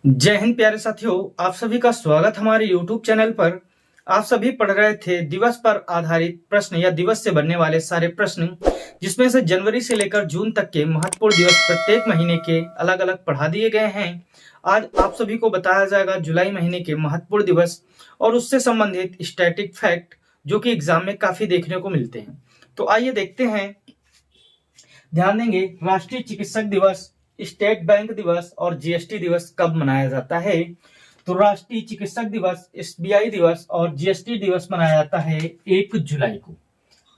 जय हिंद प्यारे साथियों, आप सभी का स्वागत हमारे YouTube चैनल पर। आप सभी पढ़ रहे थे दिवस पर आधारित प्रश्न या दिवस से बनने वाले सारे प्रश्न, जिसमें से जनवरी से लेकर जून तक के महत्वपूर्ण दिवस प्रत्येक महीने के अलग अलग पढ़ा दिए गए हैं। आज आप सभी को बताया जाएगा जुलाई महीने के महत्वपूर्ण दिवस और उससे संबंधित स्टैटिक फैक्ट, जो कि एग्जाम में काफी देखने को मिलते हैं। तो आइए देखते हैं। ध्यान देंगे, राष्ट्रीय चिकित्सक दिवस, स्टेट बैंक दिवस और जीएसटी दिवस कब मनाया जाता है। तो राष्ट्रीय चिकित्सक दिवस, एसबीआई दिवस और जीएसटी दिवस मनाया जाता है 1 जुलाई को।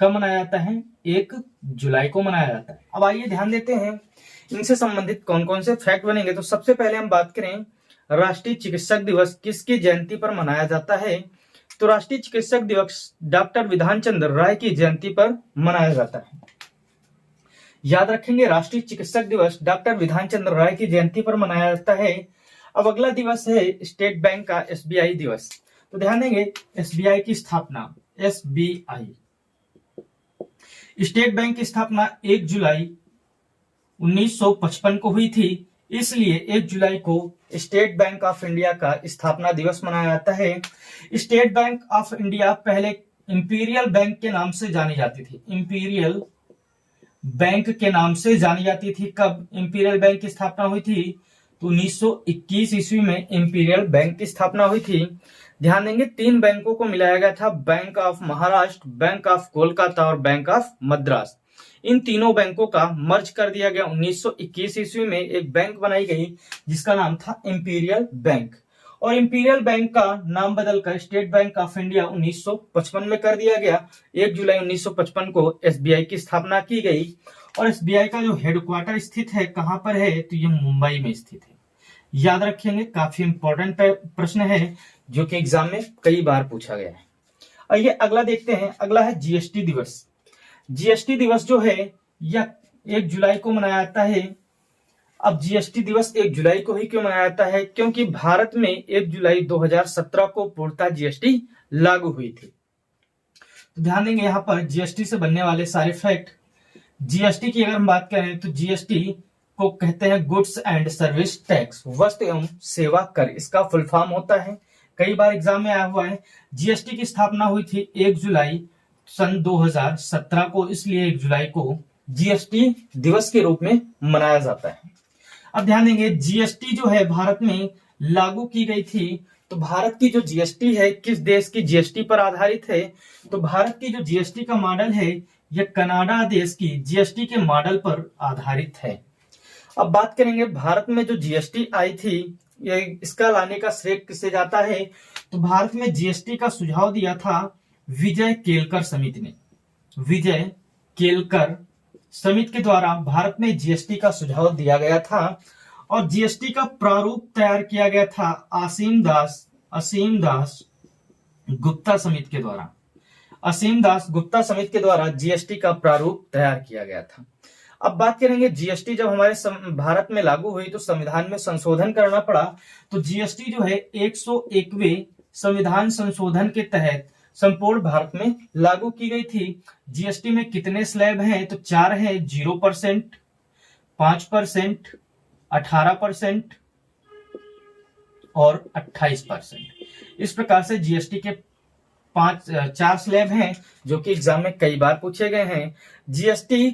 कब मनाया जाता है? 1 जुलाई को मनाया जाता है। अब आइए ध्यान देते हैं इनसे संबंधित कौन कौन से फैक्ट बनेंगे। तो सबसे पहले हम बात करें, राष्ट्रीय चिकित्सक दिवस किसकी जयंती पर मनाया जाता है। तो राष्ट्रीय चिकित्सक दिवस डॉक्टर विधान चंद्र राय की जयंती पर मनाया जाता है। याद रखेंगे, राष्ट्रीय चिकित्सक दिवस डॉक्टर विधान चंद्र राय की जयंती पर मनाया जाता है। अब अगला दिवस है स्टेट बैंक का, एसबीआई दिवस। तो ध्यान देंगे, एसबीआई की स्थापना, एसबीआई स्टेट बैंक की स्थापना 1 जुलाई 1955 को हुई थी, इसलिए 1 जुलाई को स्टेट बैंक ऑफ इंडिया का स्थापना दिवस मनाया जाता है। स्टेट बैंक ऑफ इंडिया पहले इंपीरियल बैंक के नाम से जानी जाती थी। इंपीरियल बैंक के नाम से जानी जाती थी। कब इंपीरियल बैंक की स्थापना हुई थी? तो 1921 ईस्वी में इंपीरियल बैंक की स्थापना हुई थी। ध्यान देंगे, 3 बैंकों को मिलाया गया था, bank of Maharashtra, bank of Kolkata और बैंक ऑफ मद्रास। इन तीनों बैंकों का मर्ज कर दिया गया। 1921 ईस्वी में एक बैंक बनाई गई जिसका नाम था इंपीरियल बैंक, और इंपीरियल बैंक का नाम बदलकर स्टेट बैंक ऑफ इंडिया 1955 में कर दिया गया। 1 जुलाई 1955 को एसबीआई की स्थापना की गई, और एसबीआई का जो हेडक्वार्टर स्थित है, कहां पर है? तो ये मुंबई में स्थित है। याद रखेंगे, काफी इंपॉर्टेंट प्रश्न है जो कि एग्जाम में कई बार पूछा गया है। आइए अगला देखते हैं। अगला है जीएसटी दिवस। जीएसटी दिवस जो है यह 1 जुलाई को मनाया जाता है। अब जीएसटी दिवस 1 जुलाई को ही क्यों मनाया जाता है? क्योंकि भारत में 1 जुलाई 2017 को पूर्णतः जीएसटी लागू हुई थी। तो ध्यान देंगे, यहां पर जीएसटी से बनने वाले सारे फैक्ट। जीएसटी की अगर हम बात करें तो जीएसटी को कहते हैं गुड्स एंड सर्विस टैक्स, वस्तु एवं सेवा कर, इसका फुल फॉर्म होता है। कई बार एग्जाम में आया हुआ है। जीएसटी की स्थापना हुई थी 1 जुलाई सन 2017 को, इसलिए 1 जुलाई को जीएसटी दिवस के रूप में मनाया जाता है। अब ध्यान देंगे, जीएसटी जो है भारत में लागू की गई थी। तो भारत की जो जीएसटी है किस देश की जीएसटी पर आधारित है? तो भारत की जो जीएसटी का मॉडल है यह कनाडा देश की जीएसटी के मॉडल पर आधारित है। अब बात करेंगे, भारत में जो जीएसटी आई थी, ये इसका लाने का श्रेय किससे जाता है? तो भारत में जीएसटी का सुझाव दिया था विजय केलकर समिति ने। विजय केलकर समिति के द्वारा भारत में जीएसटी का सुझाव दिया गया था, और जीएसटी का प्रारूप तैयार किया गया था असीम दास गुप्ता समिति के द्वारा। असीम दास गुप्ता समिति के द्वारा जीएसटी का प्रारूप तैयार किया गया था। अब बात करेंगे, जीएसटी जब हमारे भारत में लागू हुई तो संविधान में संशोधन करना पड़ा। तो जीएसटी जो है 101वें संविधान संशोधन के तहत संपूर्ण भारत में लागू की गई थी। जीएसटी में कितने स्लैब हैं? तो 4 हैं, 0%, 5%, 18% और 28%। इस प्रकार से जीएसटी के 4 स्लैब हैं जो कि एग्जाम में कई बार पूछे गए हैं। जीएसटी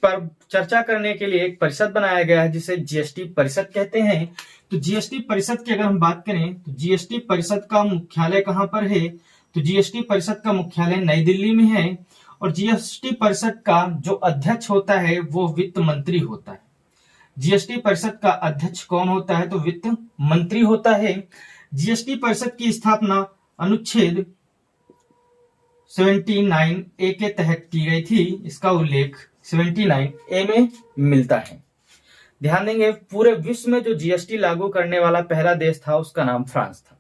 पर चर्चा करने के लिए एक परिषद बनाया गया है जिसे जीएसटी परिषद कहते हैं। तो जीएसटी परिषद की अगर हम बात करें तो जीएसटी परिषद का मुख्यालय कहां पर है? तो जीएसटी परिषद का मुख्यालय नई दिल्ली में है, और जीएसटी परिषद का जो अध्यक्ष होता है वो वित्त मंत्री होता है। जीएसटी परिषद का अध्यक्ष कौन होता है? तो वित्त मंत्री होता है। जीएसटी परिषद की स्थापना अनुच्छेद 79A के तहत की गई थी। इसका उल्लेख 79A में मिलता है। ध्यान देंगे, पूरे विश्व में जो जीएसटी लागू करने वाला पहला देश था उसका नाम फ्रांस था।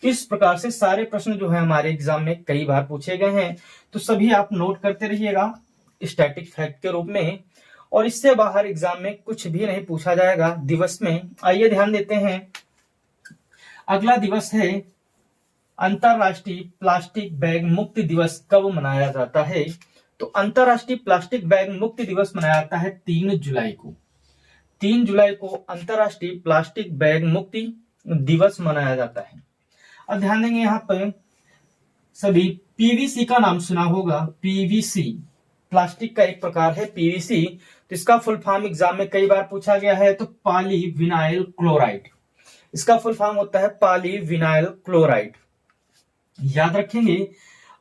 तो इस प्रकार से सारे प्रश्न जो है हमारे एग्जाम में कई बार पूछे गए हैं, तो सभी आप नोट करते रहिएगा स्टैटिक फैक्ट के रूप में, और इससे बाहर एग्जाम में कुछ भी नहीं पूछा जाएगा दिवस में। आइए ध्यान देते हैं। अगला दिवस है अंतरराष्ट्रीय प्लास्टिक बैग मुक्ति दिवस। कब मनाया जाता है? तो अंतरराष्ट्रीय प्लास्टिक बैग मुक्ति दिवस मनाया जाता है 3 जुलाई को। 3 जुलाई को अंतर्राष्ट्रीय प्लास्टिक बैग मुक्ति दिवस मनाया जाता है। अब ध्यान देंगे यहाँ पर सभी पीवीसी का नाम सुना होगा। पीवीसी प्लास्टिक का एक प्रकार है पीवीसी, तो इसका फुल फॉर्म एग्जाम में कई बार पूछा गया है, तो पॉलीविनाइल क्लोराइड, इसका फुल फॉर्म होता है पॉलीविनाइल क्लोराइड, याद रखेंगे।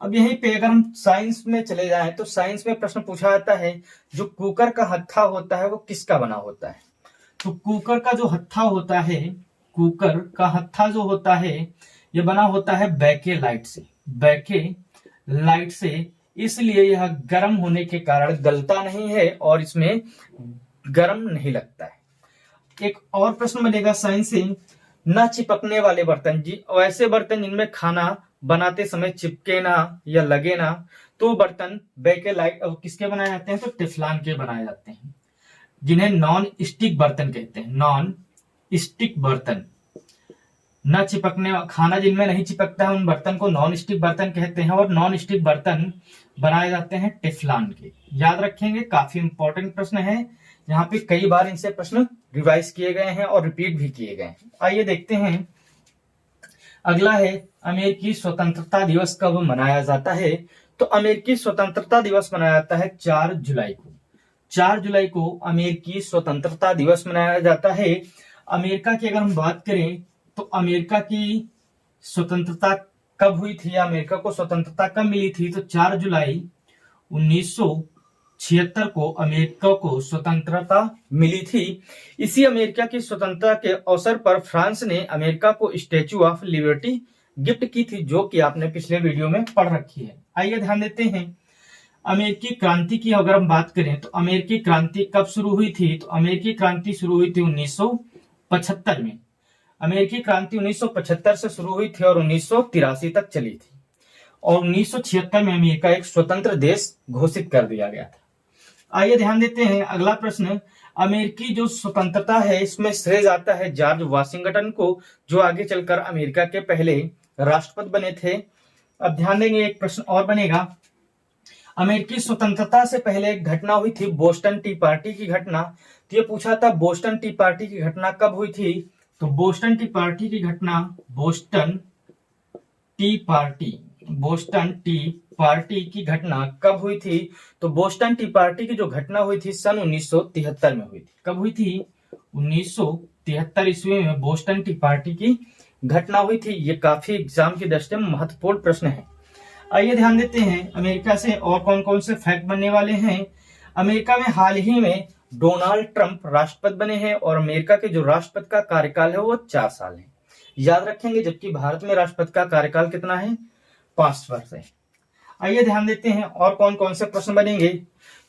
अब यहीं पे अगर हम साइंस में चले जाएं तो साइंस में प्रश्न पूछा जाता है जो कुकर का हत्था होता है वो किसका बना होता है। तो कुकर का जो हत्था होता है, कुकर का हत्था जो होता है ये बना होता है बेकेलाइट से, बेकेलाइट से, इसलिए यह गर्म होने के कारण गलता नहीं है और इसमें गर्म नहीं लगता है। एक और प्रश्न बनेगा साइंस से, न चिपकने वाले बर्तन, जी वैसे बर्तन जिनमें खाना बनाते समय चिपके ना या लगे ना, तो बर्तन बेकेलाइट किसके बनाए जाते हैं, तो टेफ्लॉन के बनाए जाते हैं, जिन्हें नॉन स्टिक बर्तन कहते हैं। नॉन स्टिक बर्तन, न चिपकने, खाना जिनमें नहीं चिपकता है उन बर्तन को नॉन स्टिक बर्तन कहते हैं, और नॉन स्टिक बर्तन बनाए जाते हैं टेफ्लॉन के, याद रखेंगे। काफी इंपॉर्टेंट प्रश्न है, यहाँ पे कई बार इनसे प्रश्न रिवाइज किए गए हैं और रिपीट भी किए गए हैं। आइए देखते हैं अगला है अमेरिकी स्वतंत्रता दिवस कब मनाया जाता है। तो अमेरिकी स्वतंत्रता दिवस मनाया जाता है 4 जुलाई को। 4 जुलाई को अमेरिकी स्वतंत्रता दिवस मनाया जाता है। अमेरिका की अगर हम बात करें तो अमेरिका की स्वतंत्रता कब हुई थी, अमेरिका को स्वतंत्रता कब मिली थी, तो 4 जुलाई 1976 को अमेरिका को स्वतंत्रता मिली थी। इसी अमेरिका की स्वतंत्रता के अवसर पर फ्रांस ने अमेरिका को स्टैच्यू ऑफ लिबर्टी गिफ्ट की थी, जो कि आपने पिछले वीडियो में पढ़ रखी है। आइए ध्यान देते हैं अमेरिकी क्रांति की अगर हम बात करें तो अमेरिकी क्रांति कब शुरू हुई थी, तो अमेरिकी क्रांति शुरू हुई थी 1975 में। अमेरिकी क्रांति 1975 से शुरू हुई थी और 1983 तक चली थी, और 1976 में अमेरिका एक स्वतंत्र देश घोषित कर दिया गया था। आइए ध्यान देते हैं अगला प्रश्न, अमेरिकी जो स्वतंत्रता है इसमें श्रेय जाता है जॉर्ज वाशिंगटन को, जो आगे चलकर अमेरिका के पहले राष्ट्रपति बने थे। अब ध्यान देंगे एक प्रश्न और बनेगा, अमेरिकी स्वतंत्रता से पहले एक घटना हुई थी बोस्टन टी पार्टी की घटना। तो ये पूछा था बोस्टन टी पार्टी की घटना कब हुई थी, तो बोस्टन टी पार्टी की घटना, बोस्टन टी पार्टी की घटना कब हुई थी, तो बोस्टन टी पार्टी की जो घटना हुई थी सन 1973 में हुई थी। कब हुई थी, 1973 ईस्वी में बोस्टन टी पार्टी की घटना हुई थी। ये काफी एग्जाम की दृष्टि में महत्वपूर्ण प्रश्न है। आइए ध्यान देते हैं अमेरिका से और कौन कौन से फैक्ट बनने वाले हैं। अमेरिका में हाल ही में डोनाल्ड ट्रंप राष्ट्रपति बने हैं और अमेरिका के जो राष्ट्रपति का कार्यकाल है वो 4 साल है, याद रखेंगे। जबकि भारत में राष्ट्रपति का कार्यकाल कितना है, 5 वर्ष है। आइए ध्यान देते हैं और कौन कौन से प्रश्न बनेंगे।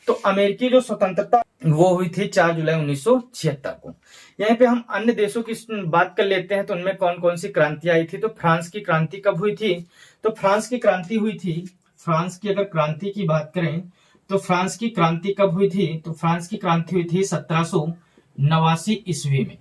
तो अमेरिकी जो स्वतंत्रता वो हुई थी 4 जुलाई 1976 को। यहाँ पे हम अन्य देशों की बात कर लेते हैं, तो उनमें कौन कौन सी क्रांति आई थी। तो फ्रांस की क्रांति कब हुई थी, तो फ्रांस की क्रांति हुई थी, फ्रांस की अगर क्रांति की बात करें तो फ्रांस की क्रांति कब हुई थी, तो फ्रांस की क्रांति हुई थी 1789 ईस्वी में।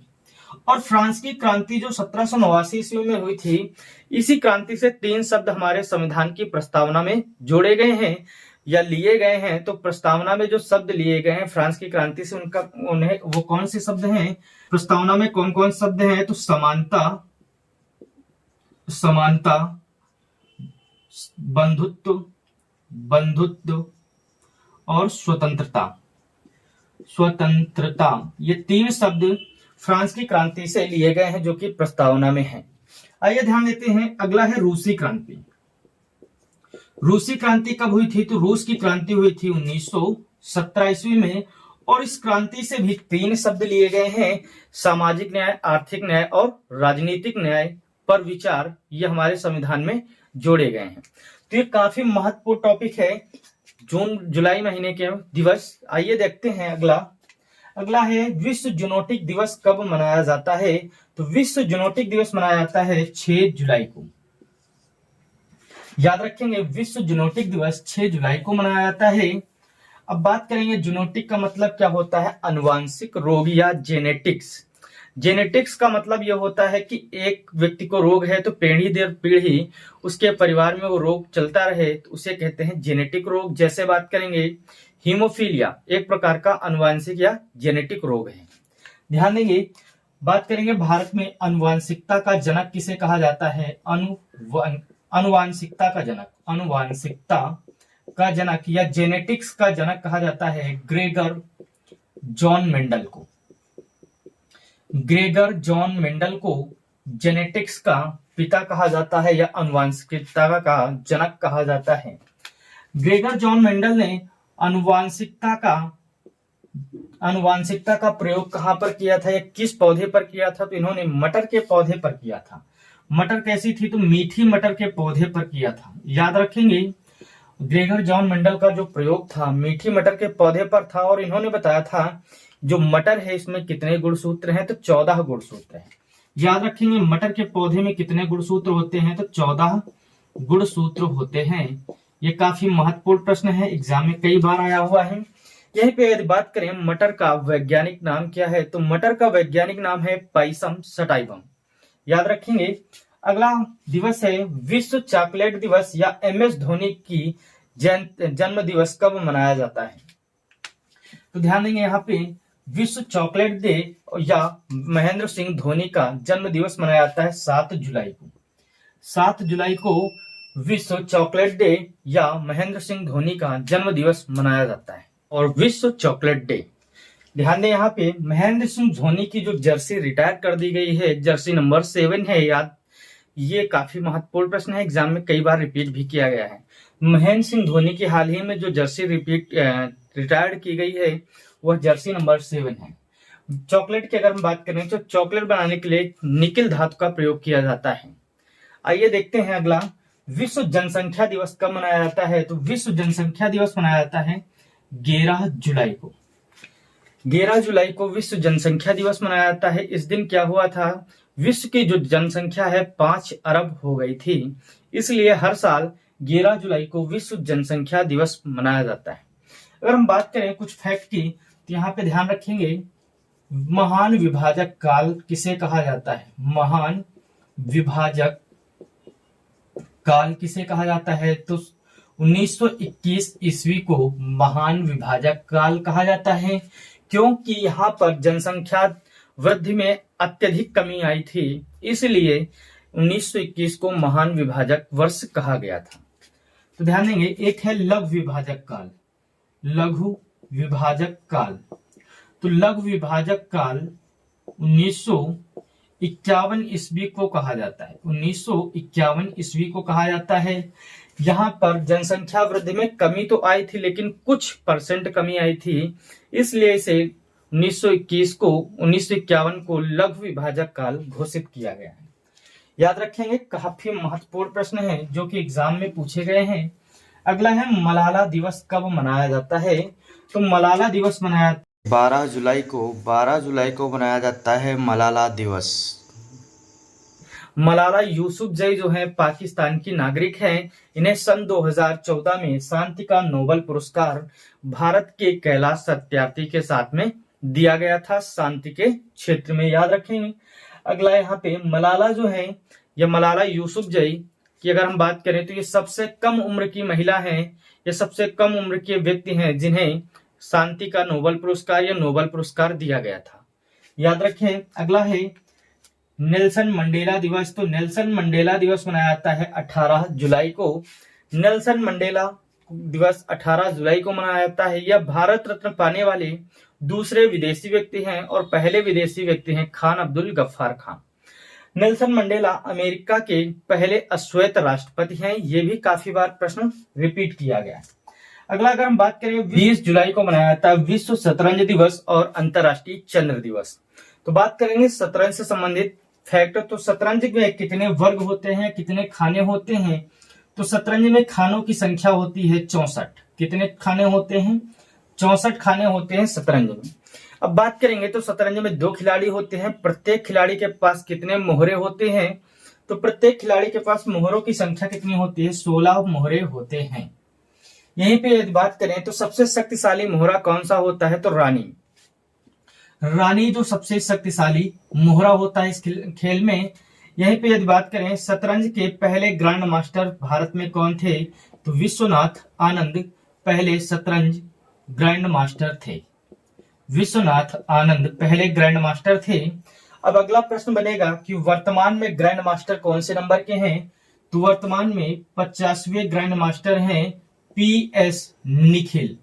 और फ्रांस की क्रांति जो 1789 ईस्वी में हुई थी, इसी क्रांति से 3 शब्द हमारे संविधान की प्रस्तावना में जोड़े गए हैं या लिए गए हैं। तो प्रस्तावना में जो शब्द लिए गए हैं फ्रांस की क्रांति से उन्हें वो कौन से शब्द हैं, प्रस्तावना में कौन कौन शब्द हैं, तो समानता, बंधुत्व और स्वतंत्रता, ये 3 शब्द फ्रांस की क्रांति से लिए गए हैं जो कि प्रस्तावना में है। आइए ध्यान देते हैं अगला है रूसी क्रांति। रूसी क्रांति कब हुई थी, तो रूस की क्रांति हुई थी 1917 ईस्वी में। और इस क्रांति से भी 3 शब्द लिए गए हैं, सामाजिक न्याय, आर्थिक न्याय और राजनीतिक न्याय पर विचार, ये हमारे संविधान में जोड़े गए हैं। तो ये काफी महत्वपूर्ण टॉपिक है जून जुलाई महीने के दिवस। आइए देखते हैं अगला है विश्व जूनोटिक दिवस कब मनाया जाता है। तो विश्व जूनोटिक दिवस मनाया जाता है 6 जुलाई को, याद रखेंगे। विश्व जूनोटिक दिवस 6 जुलाई को मनाया जाता है। अब बात करेंगे जूनोटिक का मतलब क्या होता है, अनुवांशिक रोग या जेनेटिक्स। जेनेटिक्स का मतलब यह होता है कि एक व्यक्ति को रोग है तो पीढ़ी दर पीढ़ी उसके परिवार में वो रोग चलता रहे, तो उसे कहते हैं जेनेटिक रोग। जैसे बात करेंगे हीमोफीलिया एक प्रकार का अनुवांशिक या जेनेटिक रोग है। ध्यान देंगे। बात करेंगे भारत में आनुवांशिकता का जनक किसे कहा जाता है। आनुवांशिकता का जनक, आनुवांशिकता का जनक या जेनेटिक्स का जनक कहा जाता है ग्रेगर जॉन मेंडल को। ग्रेगर जॉन मेंडल को जेनेटिक्स का पिता कहा जाता है या आनुवांशिकता का जनक कहा जाता है। ग्रेगर जॉन मेंडल ने आनुवांशिकता का प्रयोग कहां पर किया था या किस पौधे पर किया था, तो इन्होंने मटर के पौधे पर किया था। मटर कैसी थी, तो मीठी मटर के पौधे पर किया था। याद रखेंगे, ग्रेगर जॉन मेंडल का जो प्रयोग था मीठी मटर के पौधे पर था और इन्होंने बताया था जो मटर है इसमें कितने गुणसूत्र हैं, तो 14 गुणसूत्र हैं। याद रखेंगे, मटर के पौधे में कितने गुणसूत्र होते हैं, तो 14 गुणसूत्र होते हैं। ये काफी महत्वपूर्ण प्रश्न है, एग्जाम में कई बार आया हुआ है। यहीं पे यदि बात करें मटर का वैज्ञानिक नाम क्या है, तो मटर का वैज्ञानिक नाम है पाइसम सटाइवम। याद रखेंगे। अगला दिवस है विश्व चॉकलेट दिवस या MS धोनी की जन्म दिवस कब मनाया जाता है। तो ध्यान देंगे, यहाँ पे विश्व चॉकलेट डे या महेंद्र सिंह धोनी का जन्म दिवस मनाया जाता है 7 जुलाई को। 7 जुलाई को विश्व चॉकलेट डे या महेंद्र सिंह धोनी का जन्म दिवस मनाया जाता है। और विश्व चॉकलेट डे, ध्यान दें, यहाँ पे महेंद्र सिंह धोनी की जो जर्सी रिटायर कर दी गई है, जर्सी नंबर 7 है। याद, ये काफी महत्वपूर्ण प्रश्न है, एग्जाम में कई बार रिपीट भी किया गया है। महेंद्र सिंह धोनी की हाल ही में जो जर्सी रिटायर्ड की गई है वह जर्सी नंबर 7 है। चॉकलेट की अगर हम बात करें तो चॉकलेट बनाने के लिए निकिल धातु का प्रयोग किया जाता है। आइए देखते हैं अगला, विश्व जनसंख्या दिवस कब मनाया जाता है। तो विश्व जनसंख्या दिवस मनाया जाता है 11 जुलाई को। 11 जुलाई को विश्व जनसंख्या दिवस मनाया जाता है। इस दिन क्या हुआ था, विश्व की जो जनसंख्या है 5 अरब हो गई थी, इसलिए हर साल 11 जुलाई को विश्व जनसंख्या दिवस मनाया जाता है। अगर हम बात करें कुछ फैक्ट की, तो यहाँ पे ध्यान रखेंगे, महान विभाजक काल किसे कहा जाता है। महान विभाजक काल किसे कहा जाता है, तो 1921 ईस्वी को महान विभाजक काल कहा जाता है, क्योंकि यहाँ पर जनसंख्या वृद्धि में अत्यधिक कमी आई थी, इसलिए 1921 को महान विभाजक वर्ष कहा गया था। तो ध्यान देंगे, एक है लघु विभाजक काल, लघु विभाजक काल। तो लघु विभाजक काल 1951 ईस्वी को कहा जाता है। 1951 ईस्वी को कहा जाता है। यहाँ पर जनसंख्या वृद्धि में कमी तो आई थी, लेकिन कुछ % कमी आई थी, इसलिए इसे 1951 को लघु विभाजक काल घोषित किया गया है। याद रखेंगे, काफी महत्वपूर्ण प्रश्न है जो कि एग्जाम में पूछे गए हैं। अगला है मलाला दिवस कब मनाया जाता है। तो मलाला दिवस मनाया 12 जुलाई को मनाया जाता है मलाला दिवस। मलाला यूसुफजई जो है पाकिस्तान की नागरिक हैं। इन्हें सन 2014 में शांति का नोबेल पुरस्कार भारत के कैलाश सत्यार्थी के साथ में दिया गया था, शांति के क्षेत्र में। याद रखेंगे। अगला यहाँ पे मलाला जो है, ये मलाला यूसुफजई की अगर हम बात करें तो ये सबसे कम उम्र की महिला हैं, ये सबसे कम उम्र के व्यक्ति हैं जिन्हें शांति का नोबेल पुरस्कार या नोबेल पुरस्कार दिया गया था। याद रखें। अगला है नेल्सन मंडेला दिवस। तो नेल्सन मंडेला दिवस मनाया जाता है 18 जुलाई को। नेल्सन मंडेला दिवस 18 जुलाई को मनाया जाता है। यह भारत रत्न पाने वाले दूसरे विदेशी व्यक्ति हैं और पहले विदेशी व्यक्ति हैं Khan Abdul Ghaffar Khan. Nelson Mandela America के पहले अश्वेत राष्ट्रपति हैं। ये भी काफी बार प्रश्न रिपीट किया गया है। अगला अगर हम बात करें 20 जुलाई को मनाया जाता है विश्व शतरंज दिवस और अंतरराष्ट्रीय चंद्र दिवस। तो बात करेंगे शतरंज से संबंधित फैक्ट। तो शतरंज में कितने वर्ग होते हैं, कितने खाने होते हैं। तो शतरंज में खानों की संख्या होती है 64। कितने खाने होते हैं, 64 खाने होते हैं शतरंज में। अब बात करेंगे तो शतरंज में 2 खिलाड़ी होते हैं। प्रत्येक खिलाड़ी के पास कितने मोहरे होते हैं। तो प्रत्येक खिलाड़ी के पास मोहरों की संख्या कितनी होती है, 16 मोहरे होते हैं। यहीं पे यदि बात करें तो सबसे शक्तिशाली मोहरा कौन सा होता है, तो रानी। रानी जो सबसे शक्तिशाली मोहरा होता है इस खेल में। यहीं पे यदि बात करें शतरंज के पहले ग्रैंड मास्टर भारत में कौन थे, तो विश्वनाथ आनंद पहले शतरंज ग्रैंड मास्टर थे। विश्वनाथ आनंद पहले ग्रैंड मास्टर थे। अब अगला प्रश्न बनेगा कि वर्तमान में ग्रैंड मास्टर कौन से नंबर के हैं, तो वर्तमान में 50वें ग्रैंड मास्टर हैं PS निखिल।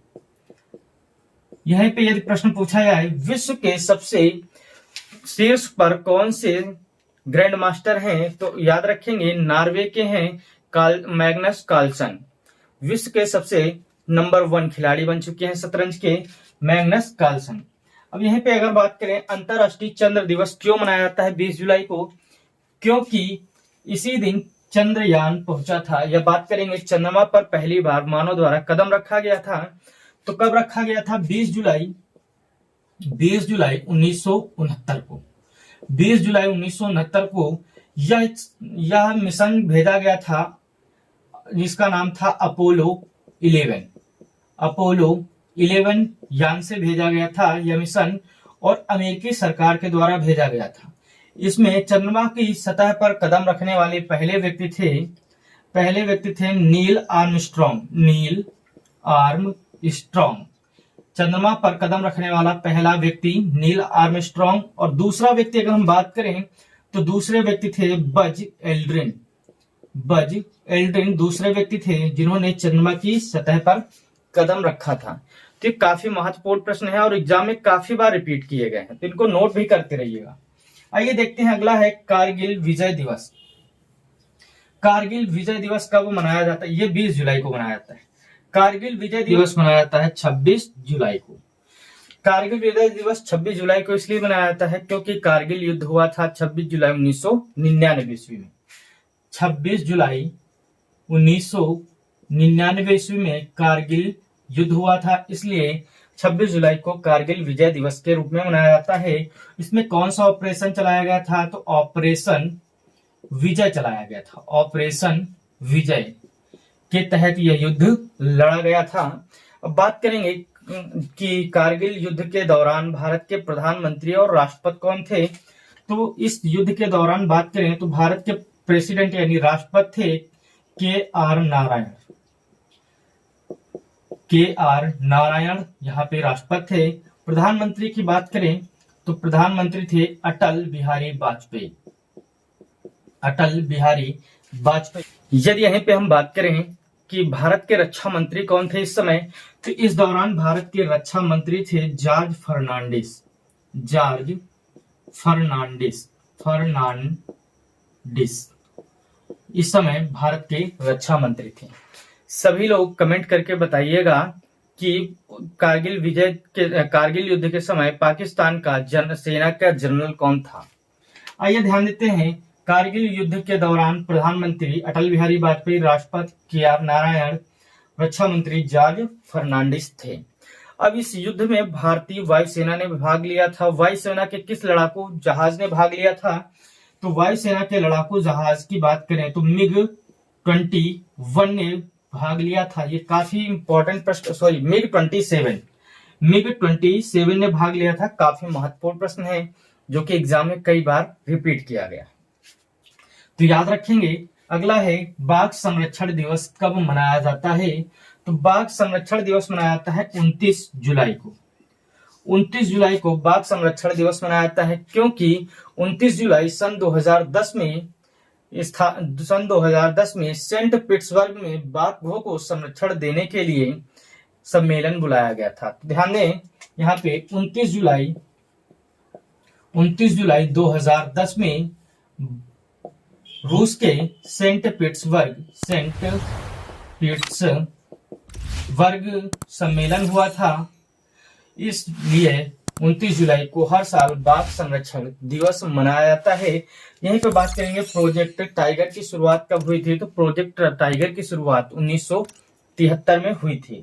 यहीं पे यदि प्रश्न पूछा जाए विश्व के सबसे शीर्ष पर कौन से ग्रैंड मास्टर हैं, तो याद रखेंगे नॉर्वे के हैं मैग्नस कार्लसन। विश्व के सबसे नंबर 1 खिलाड़ी बन चुके हैं शतरंज के मैग्नस कार्लसन। अब यहीं पे अगर बात करें अंतरराष्ट्रीय चंद्र दिवस क्यों मनाया जाता है 20 जुलाई को, क्योंकि इसी दिन चंद्रयान पहुंचा था, या बात करेंगे चंद्रमा पर पहली बार मानव द्वारा कदम रखा गया था। तो कब रखा गया था? 20 जुलाई 1969 को। 20 जुलाई 1969 को यह मिशन भेजा गया था जिसका नाम था अपोलो 11। अपोलो 11 यान से भेजा गया था यह मिशन, और अमेरिकी सरकार के द्वारा भेजा गया था। इसमें चंद्रमा की सतह पर कदम रखने वाले पहले व्यक्ति थे नील आर्मस्ट्रॉन्ग। चंद्रमा पर कदम रखने वाला पहला व्यक्ति नील आर्मस्ट्रॉन्ग, और दूसरा व्यक्ति अगर हम बात करें तो दूसरे व्यक्ति थे बज एल्ड्रिन दूसरे व्यक्ति थे जिन्होंने चंद्रमा की सतह पर कदम रखा था। तो ये काफी महत्वपूर्ण प्रश्न है और एग्जाम में काफी बार रिपीट किए गए हैं, तो इनको नोट भी करते रहिएगा। आइए देखते हैं अगला है कारगिल विजय दिवस। कारगिल विजय दिवस कब मनाया जाता है? ये 20 जुलाई को मनाया जाता है। कारगिल विजय दिवस मनाया जाता है 26 जुलाई को। कारगिल विजय दिवस 26 जुलाई को इसलिए मनाया जाता है क्योंकि कारगिल युद्ध हुआ था 26 जुलाई 1999 ईस्वी में। 26 जुलाई 1999 ईस्वी में कारगिल युद्ध हुआ था, इसलिए 26 जुलाई को कारगिल विजय दिवस के रूप में मनाया जाता है। इसमें कौन सा ऑपरेशन चलाया गया था? तो ऑपरेशन विजय चलाया गया था। ऑपरेशन विजय के तहत यह युद्ध लड़ा गया था। अब बात करेंगे कि कारगिल युद्ध के दौरान भारत के प्रधानमंत्री और राष्ट्रपति कौन थे। तो इस युद्ध के दौरान बात करें तो भारत के प्रेसिडेंट यानी राष्ट्रपति थे के.आर. नारायण यहाँ पे राष्ट्रपति थे। प्रधानमंत्री की बात करें तो प्रधानमंत्री थे अटल बिहारी वाजपेयी। यदि यहीं पे हम बात करें कि भारत के रक्षा मंत्री कौन थे इस समय, तो इस दौरान भारत के रक्षा मंत्री थे जॉर्ज फर्नांडिस। इस समय भारत के रक्षा मंत्री थे। सभी लोग कमेंट करके बताइएगा कि कारगिल युद्ध के समय पाकिस्तान का सेना का जनरल कौन था। आइए ध्यान देते हैं, कारगिल युद्ध के दौरान प्रधानमंत्री अटल बिहारी वाजपेयी, राष्ट्रपति के.आर. नारायण, रक्षा मंत्री जॉर्ज फर्नांडिस थे। अब इस युद्ध में भारतीय वायुसेना ने भाग लिया था। वायुसेना के किस लड़ाकू जहाज ने भाग लिया था? तो वायुसेना के लड़ाकू जहाज की बात करें तो MiG-21 ने भाग लिया था। ये काफी इंपॉर्टेंट प्रश्न, MiG-27 ने भाग लिया था। काफी महत्वपूर्ण प्रश्न है जो कि एग्जाम में कई बार रिपीट किया गया, तो याद रखेंगे। अगला है बाघ संरक्षण दिवस कब मनाया जाता है? तो बाघ संरक्षण दिवस मनाया जाता है 29 जुलाई को। 29 जुलाई को बाघ संरक्षण दिवस मनाया जाता है क्योंकि 29 जुलाई सन 2010 में सेंट पीटर्सबर्ग में बाघों को संरक्षण देने के लिए सम्मेलन बुलाया गया था। ध्यान दें यहाँ पे 29 जुलाई 2010 में रूस के सेंट पीटर्सबर्ग सम्मेलन हुआ था। इसलिए 29 जुलाई को हर साल बाघ संरक्षण दिवस मनाया जाता है। यहीं पे बात करेंगे प्रोजेक्ट टाइगर की शुरुआत कब हुई थी? तो प्रोजेक्ट टाइगर की शुरुआत 1973 में हुई थी।